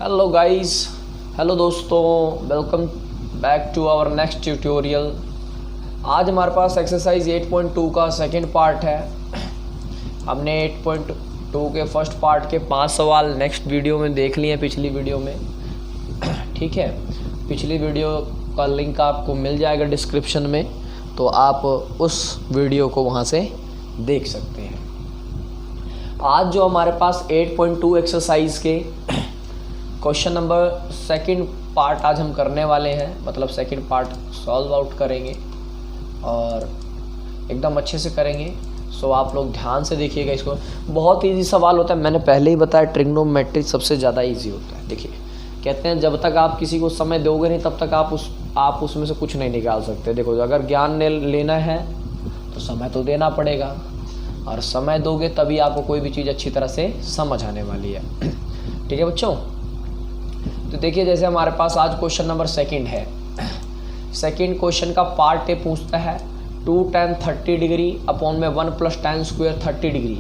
Hello guys, hello दोस्तों, welcome back to our next tutorial. आज हमारे पास एक्सरसाइज 8.2 का सेकंड पार्ट है। हमने 8.2 के फर्स्ट पार्ट के 5 सवाल नेक्स्ट वीडियो में देख लिए हैं, पिछली वीडियो में। ठीक है, पिछली वीडियो का लिंक आपको मिल जाएगा डिस्क्रिप्शन में, तो आप उस वीडियो को वहाँ से देख सकते हैं। आज जो हमारे पास 8.2 एक्सरसाइज के क्वेश्चन नंबर सेकंड पार्ट आज हम करने वाले हैं, मतलब सेकंड पार्ट सॉल्व आउट करेंगे और एकदम अच्छे से करेंगे। सो आप लोग ध्यान से देखिएगा इसको। बहुत इजी सवाल होता है, मैंने पहले ही बताया ट्रिग्नोमेट्री सबसे ज़्यादा इजी होता है। देखिए, कहते हैं जब तक आप किसी को समय दोगे नहीं तब तक आप उसमें से कुछ नहीं निकाल सकते। देखो, अगर ज्ञान लेना है तो समय तो देना पड़ेगा, और समय दोगे तभी आपको कोई भी चीज़ अच्छी तरह से समझ आने वाली है। ठीक है बच्चों, तो देखिए जैसे हमारे पास आज क्वेश्चन नंबर सेकंड है। सेकंड क्वेश्चन का पार्ट ए पूछता है 2 tan 30 डिग्री अपॉन में 1 + tan स्क्वायर 30 डिग्री,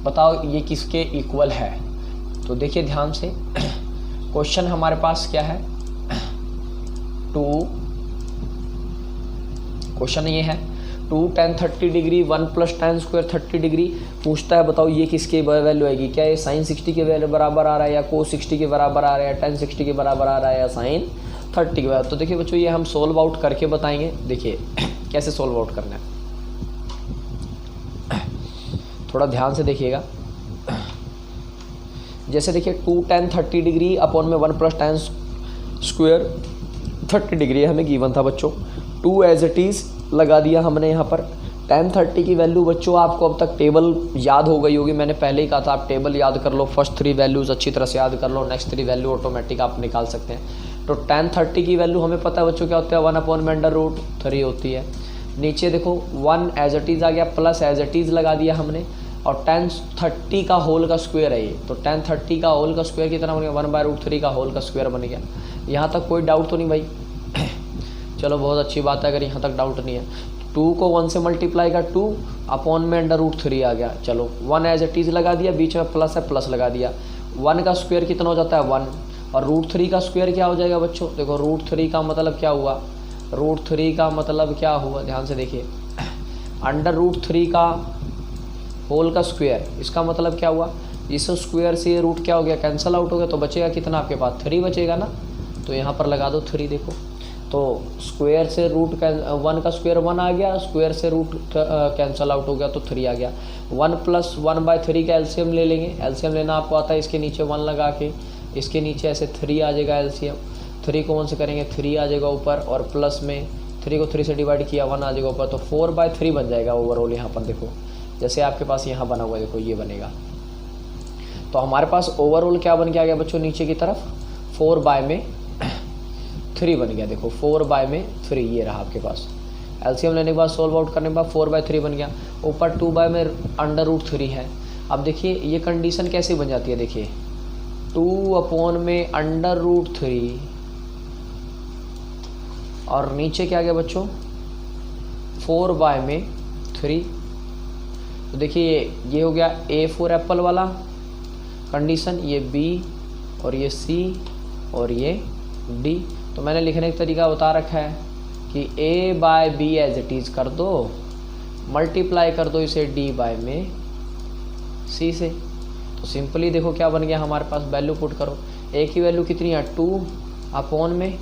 बताओ ये किसके इक्वल है। तो देखिए ध्यान से, क्वेश्चन हमारे पास क्या है, क्वेश्चन ये है 2 tan 30 degree 1 + tan square 30 degree पूछता है, बताओ ये किसकी वैल्यू आएगी। क्या ये sin 60 के बराबर आ रहा है, या cos 60 के बराबर आ रहा है, या tan 60 के बराबर आ रहा है, या sin 30 के बराबर। तो देखिए बच्चों, ये हम सोल्व आउट करके बताएंगे। देखिए कैसे सोल्व आउट करना है, थोड़ा ध्यान से देखिएगा। जैसे देखिए 2 tan 30 डिग्री अपॉन में 1 + tan स्क्वायर 30 डिग्री हमें गिवन था बच्चों। 2 एज इट इज़ लगा दिया हमने यहाँ पर। tan 30 की वैल्यू बच्चों आपको अब तक टेबल याद हो गई होगी, मैंने पहले ही कहा था आप टेबल याद कर लो, फर्स्ट 3 वैल्यूज़ अच्छी तरह से याद कर लो, नेक्स्ट 3 वैल्यू ऑटोमेटिक आप निकाल सकते हैं। तो tan 30 की वैल्यू हमें पता है बच्चों क्या होता है, 1/√3 होती है। नीचे देखो 1 एज इट इज़ आ गया, प्लस एज इट इज़ लगा दिया हमने, और tan 30 का होल का स्क्वायर है ये, तो tan 30 का होल का स्क्वायर कितना बन गया, 1/√3 का होल का स्क्वायर बन गया। यहाँ तक कोई डाउट तो नहीं भाई? चलो बहुत अच्छी बात है अगर यहाँ तक डाउट नहीं है। 2 को 1 से मल्टीप्लाई का 2 अपॉन में √3 आ गया। चलो 1 एज इट इज़ लगा दिया, बीच में प्लस है प्लस लगा दिया। 1 का स्क्वायर कितना हो जाता है 1, और √3 का स्क्वायर क्या हो जाएगा बच्चों। देखो √3 का मतलब क्या हुआ, √3 का मतलब क्या हुआ, ध्यान से देखिए, √3 का होल का स्क्वायर, इसका मतलब क्या हुआ, इस स्क्वायर से ये रूट क्या हो गया, कैंसिल आउट हो गया, तो बचेगा कितना आपके पास 3 बचेगा ना। तो यहाँ पर लगा दो 3। देखो तो स्क्वायर से रूट 1 का स्क्वायर 1 आ गया, स्क्वायर से रूट कैंसिल आउट हो गया तो 3 आ गया। 1 + 1/3 का एलसीएम ले लेंगे, एलसीएम लेना आपको आता है, इसके नीचे 1 लगा के इसके नीचे ऐसे 3 आ जाएगा एलसीएम। 3 को 1 से करेंगे 3 आ जाएगा ऊपर, और प्लस में 3 को 3 से डिवाइड किया 1 आ जाएगा ऊपर, तो 4/3 बन जाएगा ओवरऑल। यहाँ पर देखो जैसे आपके पास यहाँ बना हुआ है, देखो ये बनेगा। तो हमारे पास ओवरऑल क्या बन के आ गया बच्चों, नीचे की तरफ 4/3 बन गया। देखो 4/3 ये रहा आपके पास। एलसीएम लेने के बाद सोल्व आउट करने के बाद 4/3 बन गया, ऊपर 2/√3 है। अब देखिए ये कंडीशन कैसे बन जाती है, देखिए 2/√3 और नीचे क्या गया बच्चों 4/3। तो देखिए ये हो गया A4 एप्पल वाला कंडीशन, ये B और ये C और ये D। तो मैंने लिखने का तरीका बता रखा है कि A/B एज इट इज़ कर दो, मल्टीप्लाई कर दो इसे D/C से। तो सिंपली देखो क्या बन गया हमारे पास, वैल्यू पुट करो। A की वैल्यू कितनी है 2 अपॉन में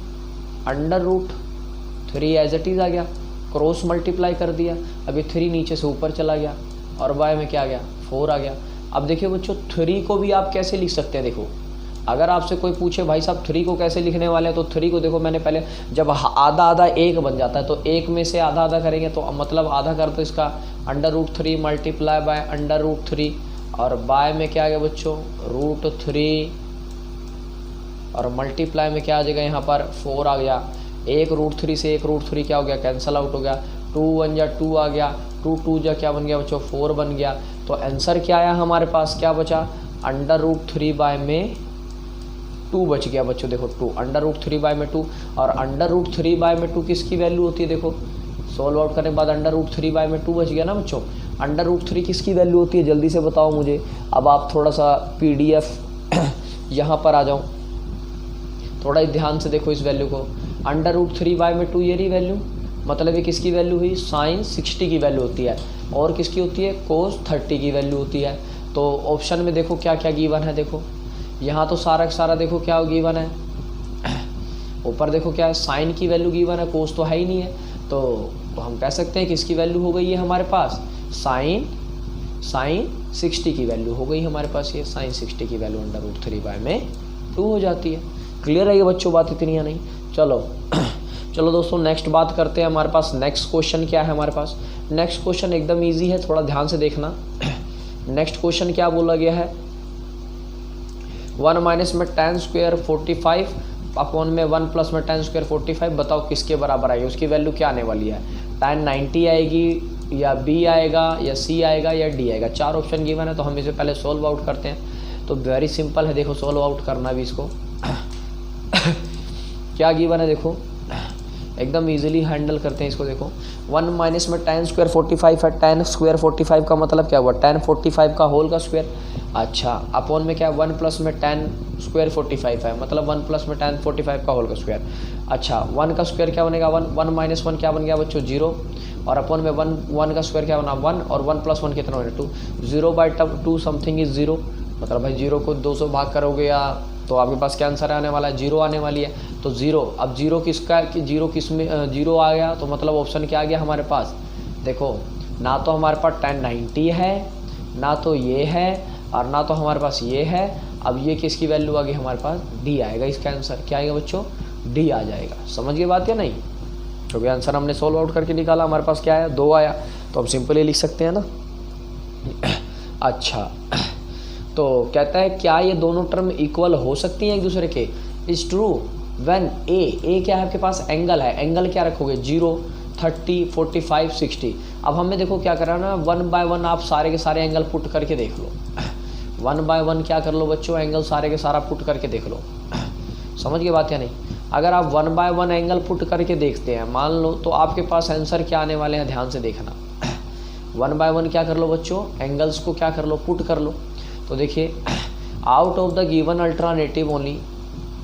√3 एज इट इज़ आ गया, क्रॉस मल्टीप्लाई कर दिया, अभी 3 नीचे से ऊपर चला गया, और बाय में क्या आ गया 4 आ गया। अब देखिए बच्चों 3 को भी आप कैसे लिख सकते हैं। देखो अगर आपसे कोई पूछे भाई साहब 3 को कैसे लिखने वाले हैं, तो 3 को देखो मैंने पहले, जब आधा आधा 1 बन जाता है तो 1 में से आधा आधा करेंगे, तो मतलब आधा कर दो इसका √3 मल्टीप्लाई बाय √3, और बाय में क्या आ गया बच्चों √3, और मल्टीप्लाई में क्या आ जाएगा यहाँ पर 4 आ गया। 1 √3 से 1 √3 क्या हो गया, कैंसिल आउट हो गया। 2 1 जा 2 आ गया, 2 2 जा क्या बन गया बच्चों 4 बन गया। तो आंसर क्या आया हमारे पास, क्या बचा √3/2 बच गया बच्चों। देखो 2 √3/2, और √3/2 किसकी वैल्यू होती है, देखो सोल्व आउट करने के बाद √3/2 बच गया ना बच्चों। √3 किसकी वैल्यू होती है, जल्दी से बताओ मुझे। अब आप थोड़ा सा PDF यहाँ पर आ जाओ, थोड़ा ध्यान से देखो इस वैल्यू को, √3 में 2 ये रही वैल्यू, मतलब ये किसकी वैल्यू हुई, साइन 60 की वैल्यू होती है, और किसकी होती है, कोस 30 की वैल्यू होती है। तो ऑप्शन में देखो क्या क्या गिवन है, देखो यहाँ तो सारा सारा देखो क्या गिवन है, ऊपर देखो क्या है, साइन की वैल्यू गिवन है, कोस तो है ही नहीं है, तो हम कह सकते हैं कि इसकी वैल्यू हो गई है हमारे पास साइन 60 की वैल्यू हो गई हमारे पास, ये साइन 60 की वैल्यू √3 में 2 हो जाती है। क्लियर है ये बच्चों बात इतनी या नहीं? चलो दोस्तों नेक्स्ट बात करते हैं, हमारे पास नेक्स्ट क्वेश्चन क्या है हमारे पास। नेक्स्ट क्वेश्चन एकदम इजी है, थोड़ा ध्यान से देखना। नेक्स्ट क्वेश्चन क्या बोला गया है, 1 माइनस में tan स्क्वायर 45 अपॉन में 1 प्लस में tan स्क्वायर 45, बताओ किसके बराबर आएगी, उसकी वैल्यू क्या आने वाली है, tan 90 आएगी या b आएगा या c आएगा या d आएगा। 4 ऑप्शन गिवन है, तो हम इसे पहले सोल्व आउट करते हैं। तो वेरी सिंपल है, देखो सोल्व आउट करना भी इसको क्या गिवन है, देखो एकदम इजीली हैंडल करते हैं इसको। देखो 1 माइनस में tan स्क्वायर 45 है, tan स्क्वायर 45 का मतलब क्या हुआ, tan 45 का होल का स्क्वायर। अच्छा अपॉन में क्या, 1 प्लस में tan स्क्वायर 45 है, मतलब 1 प्लस में tan 45 का होल का स्क्वायर। अच्छा 1 का स्क्वायर क्या बनेगा, 1 माइनस 1 क्या बन गया बच्चों, 0, और अपॉन में 1 का स्क्वायर क्या बना, 1, और 1 प्लस 1 कितना बना, 2, 0/2 समथिंग इज 0, मतलब भाई 0 को 2 से भाग करोगे या तो आपके पास क्या आंसर आने वाला है, 0 आने वाली है। तो 0, अब 0 किसका, कि 0 किस में 0 आ गया, तो मतलब ऑप्शन क्या आ गया हमारे पास, देखो ना तो हमारे पास tan 90 है, ना तो ये है, और ना तो हमारे पास ये है। अब ये किसकी वैल्यू आ गई हमारे पास, d आएगा, इसका आंसर क्या आएगा बच्चों, d आ जाएगा। समझ गए बात या नहीं? क्योंकि आंसर हमने सोल्व आउट करके निकाला, हमारे पास क्या आया, 2 आया, तो हम सिंपली लिख सकते हैं ना। अच्छा तो कहता है क्या ये दोनों टर्म इक्वल हो सकती हैं एक दूसरे के, इज ट्रू व्हेन ए क्या है आपके पास, एंगल है, एंगल क्या रखोगे, 0, 30, 45, 60। अब हमें देखो क्या करना ना, 1 बाय 1 आप सारे के सारे एंगल पुट करके देख लो, 1 बाय 1 क्या कर लो बच्चों, एंगल सारे के सारा पुट करके देख लो। समझ गए बात या नहीं? अगर आप 1 बाय 1 एंगल पुट करके देखते हैं मान लो, तो आपके पास आंसर क्या आने वाले हैं, ध्यान से देखना। 1 बाय 1 क्या कर लो बच्चों, एंगल्स को क्या कर लो, पुट कर लो। तो देखिए out of the given alternative only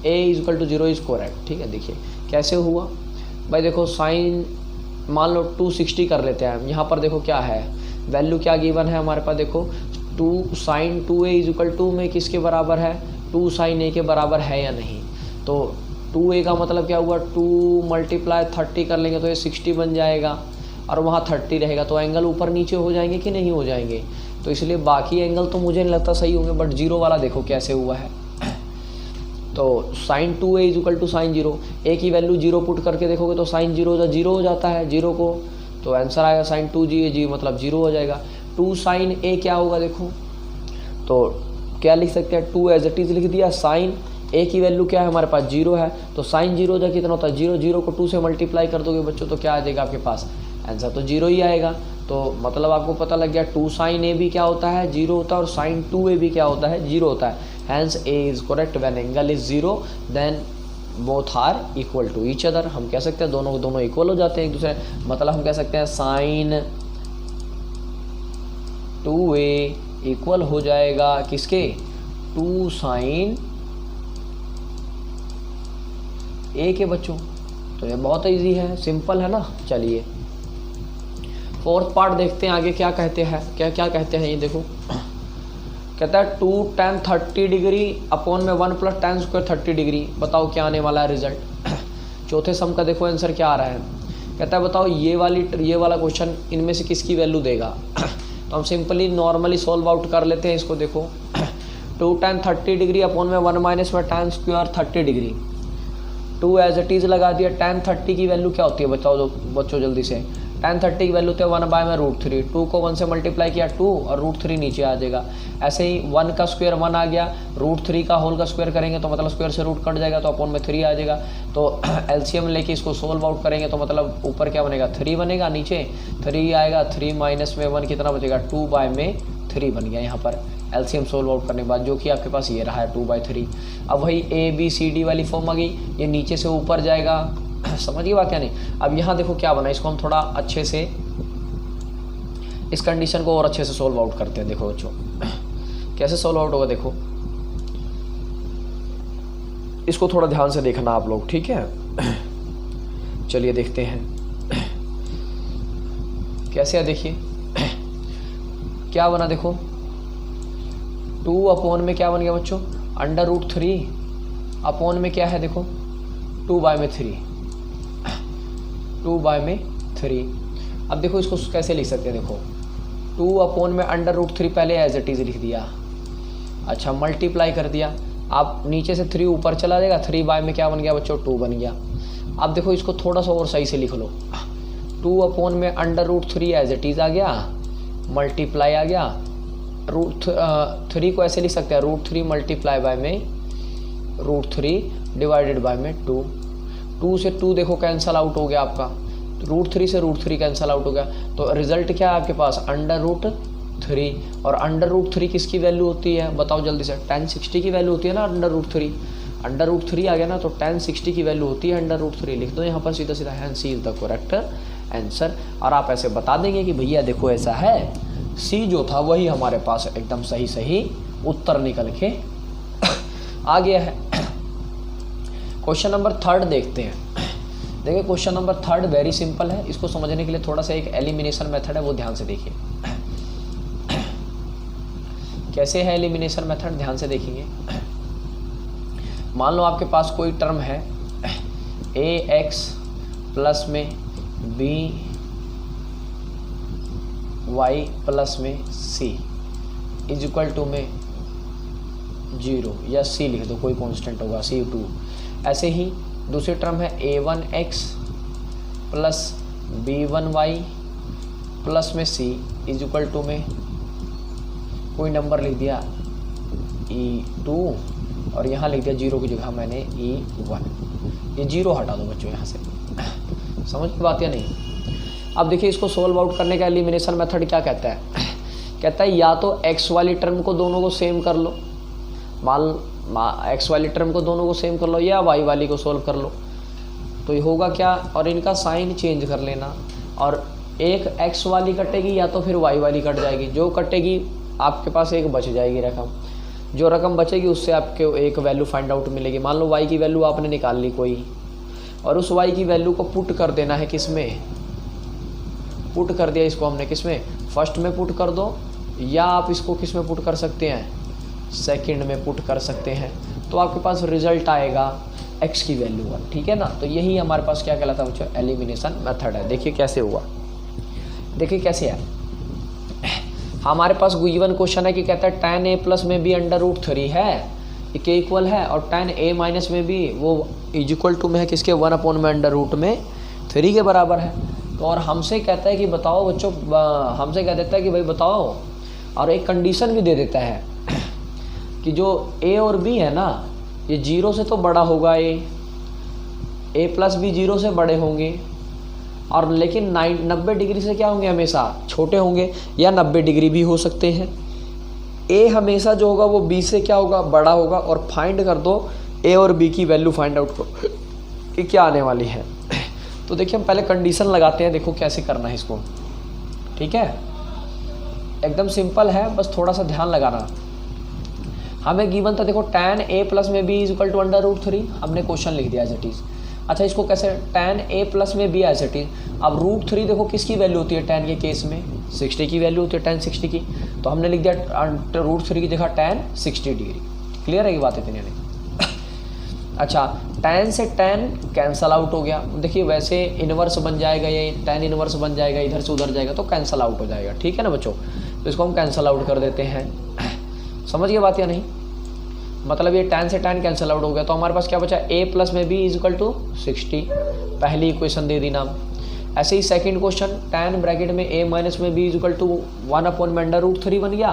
a = 0 is correct. ठीक है, देखिए कैसे हुआ भाई, देखो साइन मान लो 260 कर लेते हैं हम, यहाँ पर देखो क्या है, वैल्यू क्या गिवन है हमारे पास, देखो 2 sin 2a = 2 में किसके बराबर है, 2 sin a के बराबर है या नहीं। तो 2a का मतलब क्या हुआ, 2 × 30 कर लेंगे तो ये 60 बन जाएगा, और वहाँ 30 रहेगा, तो एंगल ऊपर नीचे हो जाएंगे कि नहीं हो जाएंगे। तो इसलिए बाकी एंगल तो मुझे नहीं लगता सही होंगे, बट 0 वाला देखो कैसे हुआ है। तो sin 2a = sin 0, a की वैल्यू 0 पुट करके देखोगे तो sin 0 हो जाता है 0 को, तो आंसर आएगा sin 2g मतलब 0 हो जाएगा। 2 sin a क्या होगा देखो, तो क्या लिख सकते हैं, 2 एज इट इज लिख दिया, sin a की वैल्यू क्या है हमारे पास 0 है, तो sin 0 कितना होता है, 0 को 2 से मल्टीप्लाई कर दोगे बच्चों तो क्या आ जाएगा आपके पास, आंसर तो 0 ही आएगा। तो मतलब आपको पता लग गया 2 sin a भी क्या होता है, 0 होता है, और sin 2a भी क्या होता है, 0 होता है। Hence a is correct when angle is 0, then both are equal to each other। हम कह सकते हैं दोनों इक्वल हो जाते हैं एक दूसरे, मतलब हम कह सकते हैं sin 2a इक्वल हो जाएगा किसके, 2 sin a के बच्चों। तो ये बहुत ईजी है, सिंपल है ना। चलिए 4th पार्ट देखते हैं आगे क्या कहते हैं, क्या कहते हैं ये देखो, कहता है 2 tan 30 डिग्री अपॉन में 1 प्लस tan स्क्वायर 30 डिग्री, बताओ क्या आने वाला है रिजल्ट। चौथे सम का देखो आंसर क्या आ रहा है, कहता है बताओ ये वाला क्वेश्चन इनमें से किसकी वैल्यू देगा। तो हम सिंपली नॉर्मली सॉल्व आउट कर लेते हैं इसको। देखो 2 tan 30 डिग्री अपॉन में 1 माइनस में tan square 30 degree, 2 as it is लगा दिया। tan 30 की वैल्यू क्या होती है बताओ बच्चों जल्दी से, tan 30 की वैल्यू थे 1 बाय में √3, 2 को 1 से मल्टीप्लाई किया 2 और √3 नीचे आ जाएगा। ऐसे ही 1 का स्क्वायर 1 आ गया, √3 का होल का स्क्वायर करेंगे तो मतलब स्क्वायर से रूट कट जाएगा तो अपॉन में 3 आ जाएगा। तो एलसीएम लेके इसको सोल्व आउट करेंगे तो मतलब ऊपर क्या बनेगा 3 बनेगा, नीचे 3 आएगा, 3 माइनस में 1 कितना बचेगा 2 बाय में 3 बन गया यहाँ पर एलसीएम सोल्व आउट करने के बाद, जो कि आपके पास ये रहा है 2/3। अब वही ABCD वाली फॉर्म आ गई, ये नीचे से ऊपर जाएगा, समझिए बात क्या नहीं। अब यहाँ देखो क्या बना, इसको हम थोड़ा अच्छे से इस कंडीशन को और अच्छे से सोल्व आउट करते हैं। देखो बच्चों कैसे सोल्व आउट होगा, देखो इसको थोड़ा ध्यान से देखना आप लोग, ठीक है। चलिए देखते हैं कैसे है। देखिए क्या बना, देखो 2 अपॉन में क्या बन गया बच्चों, √3 अपॉन में क्या है, देखो 2/3, 2/3। अब देखो इसको कैसे लिख सकते हैं, देखो 2 अपॉन में √3 पहले एज इट इज़ लिख दिया, अच्छा मल्टीप्लाई कर दिया, आप नीचे से 3 ऊपर चला जाएगा, 3 में क्या बन गया बच्चों, 2 बन गया। अब देखो इसको थोड़ा सा और सही से लिख लो, 2 अपॉन में √3 एज इट इज़ आ गया, मल्टीप्लाई आ गया, √3 को ऐसे लिख सकते हैं, √3 मल्टीप्लाई बाय में √3 डिवाइडेड बाय में 2, 2 से 2 देखो कैंसल आउट हो गया आपका, √3 से √3 कैंसल आउट हो गया, तो रिजल्ट क्या है आपके पास, √3। और √3 किसकी वैल्यू होती है बताओ जल्दी से, tan 60 की वैल्यू होती है ना √3, √3 आ गया ना, तो tan 60 की वैल्यू होती है √3, लिख दो यहाँ पर सीधा सीधा, hence C is the correct answer. और आप ऐसे बता देंगे कि भैया देखो ऐसा है, सी जो था वही हमारे पास एकदम सही सही उत्तर निकल के आ गया है। क्वेश्चन नंबर 3 देखते हैं। देखिए क्वेश्चन नंबर 3 वेरी सिंपल है, इसको समझने के लिए थोड़ा सा एक एलिमिनेशन मेथड है वो ध्यान से देखिए। कैसे है एलिमिनेशन मेथड, ध्यान से देखेंगे। मान लो आपके पास कोई टर्म है ax प्लस में by प्लस में c इज इक्वल टू में 0 या c लिख दो, कोई कांस्टेंट होगा c2। ऐसे ही दूसरी टर्म है a1x प्लस b1y प्लस में c इज इक्वल टू में कोई नंबर लिख दिया e2 और यहाँ लिख दिया 0 की जगह मैंने e1, ये 0 हटा दो बच्चों यहाँ से, समझ की बात या नहीं। अब देखिए इसको सोल्व आउट करने का एलिमिनेशन मेथड क्या कहता है, कहता है या तो x वाली टर्म को दोनों को सेम कर लो, x वाली टर्म को दोनों को सेम कर लो, या y वाली को सोल्व कर लो। तो ये होगा क्या, और इनका साइन चेंज कर लेना, और एक x वाली कटेगी या तो फिर y वाली कट जाएगी, जो कटेगी आपके पास एक बच जाएगी रकम, जो रकम बचेगी उससे आपके एक वैल्यू फाइंड आउट मिलेगी। मान लो y की वैल्यू आपने निकाल ली कोई, और उस y की वैल्यू को पुट कर देना है किसमें, पुट कर दिया इसको हमने किसमें, फर्स्ट में पुट कर दो, या आप इसको किस में पुट कर सकते हैं, सेकंड में पुट कर सकते हैं, तो आपके पास रिजल्ट आएगा x की वैल्यू 1, ठीक है ना। तो यही हमारे पास क्या कहलाता है बच्चों, एलिमिनेशन मेथड है। देखिए कैसे हुआ, देखिए कैसे है। हमारे पास गिवन क्वेश्चन है कि कहता है tan a प्लस में भी √3 है, के इक्वल है, और tan a माइनस में भी वो इज इक्वल टू में है किसके, 1 अपॉन में √3 के बराबर है। तो और हमसे कहता है कि बताओ बच्चों, हमसे कह देता है कि भाई बताओ, और एक कंडीशन भी दे देता है कि जो a और b है ना, ये 0 से तो बड़ा होगा, a प्लस b 0 से बड़े होंगे, और लेकिन 90 डिग्री से क्या होंगे, हमेशा छोटे होंगे, या 90 डिग्री भी हो सकते हैं। a हमेशा जो होगा वो b से क्या होगा, बड़ा होगा। और फाइंड कर दो a और b की वैल्यू, फाइंड आउट करो कि क्या आने वाली है। तो देखिए हम पहले कंडीशन लगाते हैं, देखो कैसे करना है इसको, ठीक है। एकदम सिंपल है, बस थोड़ा सा ध्यान लगाना। हमें गिवन था देखो tan a प्लस में b इज इक्वल टू √3, हमने क्वेश्चन लिख दिया एज इट इज। अच्छा इसको कैसे, tan a प्लस में b एज इट इज। अब √3 देखो किसकी वैल्यू होती है tan के केस में, 60 की वैल्यू होती है, tan 60 की, तो हमने लिख दिया √3 की जगह tan 60 डिग्री। क्लियर है ये बात इतनी नहीं। अच्छा tan से tan कैंसल आउट हो गया, देखिए वैसे इनवर्स बन जाएगा, ये tan इनवर्स बन जाएगा, इधर से उधर जाएगा तो कैंसल आउट हो जाएगा, ठीक है ना बच्चों। तो इसको हम कैंसल आउट कर देते हैं, समझ गए बात या नहीं। मतलब ये tan से tan कैंसल आउट हो गया, तो हमारे पास क्या बचा, a प्लस में b इज इक्वल टू 60, पहली इक्वेशन दे दी नाम। ऐसे ही सेकंड क्वेश्चन, tan ब्रैकेट में a माइनस में b is equal to 1 upon में √3 बन गया।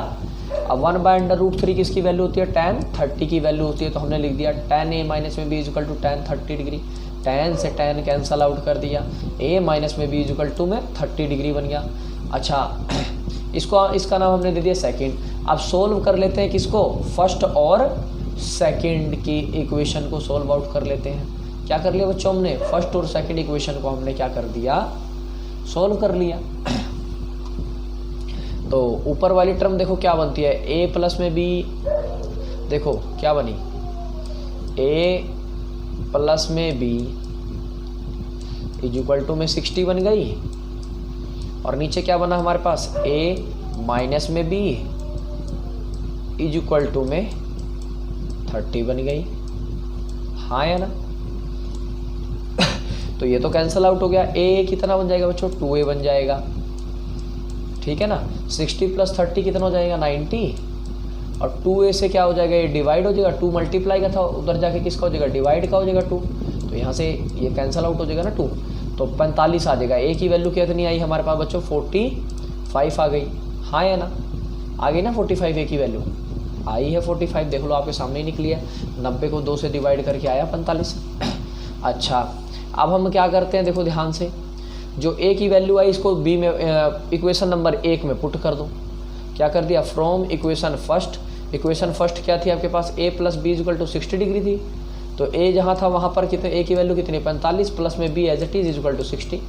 अब 1/√3 किसकी वैल्यू होती है, tan 30 की वैल्यू होती है, तो हमने लिख दिया tan a माइनस में b is equal to tan 30 degree. tan से tan कैंसल आउट कर दिया, a माइनस में b इज इक्वल टू में 30 डिग्री बन गया। अच्छा इसका नाम हमने दे दिया सेकंड। अब सोल्व कर लेते हैं किसको, फर्स्ट और सेकंड की इक्वेशन को सोल्व आउट कर लेते हैं। क्या कर लिया बच्चों, हमने फर्स्ट और सेकंड इक्वेशन को हमने क्या कर दिया, सोल्व कर लिया। तो ऊपर वाली टर्म देखो क्या बनती है, a प्लस में b, देखो क्या बनी, a प्लस में बी इज इक्वल टू में 60 बन गई, और नीचे क्या बना हमारे पास, ए माइनस में बी इज इक्वल टू में 30 बन गई। हाँ या ना? तो ये तो कैंसिल आउट हो गया। ए कितना बन जाएगा बच्चों, 2a बन जाएगा, ठीक है ना। 60 प्लस 30 कितना हो जाएगा, 90, और 2a से क्या हो जाएगा, ये डिवाइड हो जाएगा, 2 मल्टीप्लाई का था, उधर जाके किसका हो जाएगा, डिवाइड का हो जाएगा 2, तो यहाँ से ये कैंसिल आउट हो जाएगा ना 2, तो 45 आ जाएगा। ए की वैल्यू कितनी आई हमारे पास बच्चों, 45 आ गई। हाँ या ना? आ गई ना 45, ए की वैल्यू आई है 45, देख लो आपके सामने ही निकली है। 90 को 2 से डिवाइड करके आया 45। अच्छा, अब हम क्या करते हैं, देखो ध्यान से, जो ए की वैल्यू आई इसको बी में इक्वेशन नंबर 1 में पुट कर दो। क्या कर दिया, फ्रॉम इक्वेशन फर्स्ट क्या थी आपके पास, A plus B equal to 60 degree थी, तो ए जहाँ था वहाँ पर कितने, ए की वैल्यू कितनी, 45, प्लस में B as it is equal to 60,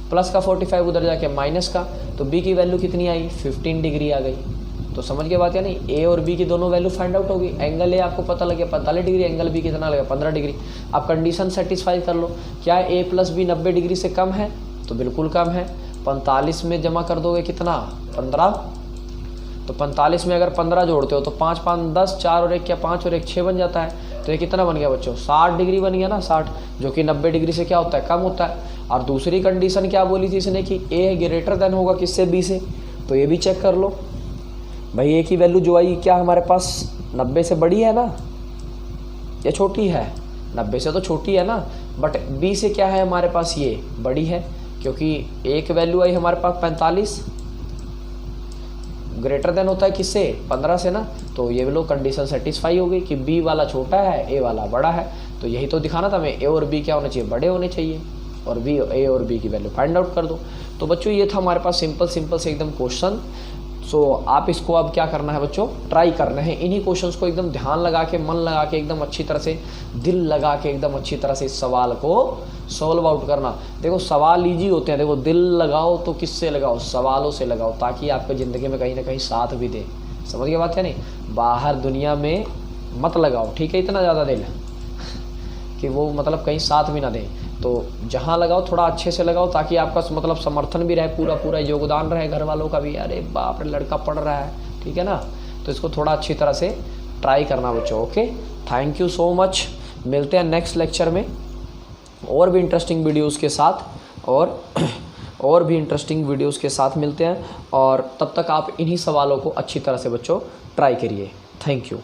plus का 45 उधर जाके माइनस का, तो बी की वैल्यू कितनी आई, 15 डिग्री आ गई। तो समझ के बात है नहीं, ए और बी की दोनों वैल्यू फाइंड आउट होगी। एंगल ए आपको पता लगे 45 डिग्री, एंगल बी कितना लगे 15 डिग्री। आप कंडीशन सेटिस्फाई कर लो, क्या ए प्लस बी 90 डिग्री से कम है, तो बिल्कुल कम है। 45 में जमा कर दोगे कितना, 15, तो 45 में अगर 15 जोड़ते हो तो 5 5 10, 4 और 1 क्या 5 और 1 6 बन जाता है। तो ये कितना बन गया बच्चों, 60 डिग्री बन गया ना, 60, जो कि 90 डिग्री से क्या होता है, कम होता है। और दूसरी कंडीशन क्या बोली थी इसने कि ए ग्रेटर देन होगा किससे, बी से, तो ये भी चेक कर लो भाई। ए की वैल्यू जो आई क्या हमारे पास, 90 से बड़ी है ना, ये छोटी है, 90 से तो छोटी है ना, बट बी से क्या है हमारे पास, ये बड़ी है, क्योंकि एक वैल्यू आई हमारे पास 45, ग्रेटर देन होता है किससे, 15 से ना, तो ये लोग कंडीशन सेटिस्फाई हो गई कि बी वाला छोटा है, ए वाला बड़ा है। तो यही तो दिखाना था हमें, ए और बी क्या होने चाहिए, बड़े होने चाहिए, और बी, ए और बी की वैल्यू फाइंड आउट कर दो। तो बच्चों ये था हमारे पास सिंपल से एकदम क्वेश्चन। सो आप इसको अब क्या करना है बच्चों, ट्राई करना है। इन्हीं क्वेश्चंस को एकदम ध्यान लगा के, मन लगा के, एकदम अच्छी तरह से दिल लगा के, एकदम अच्छी तरह से इस सवाल को सॉल्व आउट करना। देखो सवाल इजी होते हैं, देखो दिल लगाओ तो किससे लगाओ, सवालों से लगाओ, ताकि आपके ज़िंदगी में कहीं ना कहीं साथ भी दे। समझ के बात है नहीं, बाहर दुनिया में मत लगाओ, ठीक है, इतना ज़्यादा दिल कि वो मतलब कहीं साथ भी ना दे। तो जहाँ लगाओ थोड़ा अच्छे से लगाओ, ताकि आपका मतलब समर्थन भी रहे, पूरा योगदान रहे घर वालों का भी, अरे बाप रे लड़का पढ़ रहा है, ठीक है ना। तो इसको थोड़ा अच्छी तरह से ट्राई करना बच्चों। Okay, thank you so much. मिलते हैं नेक्स्ट लेक्चर में और भी इंटरेस्टिंग वीडियोज़ के साथ, और भी इंटरेस्टिंग वीडियोज़ के साथ मिलते हैं। और तब तक आप इन्हीं सवालों को अच्छी तरह से बच्चों ट्राई करिए। Thank you.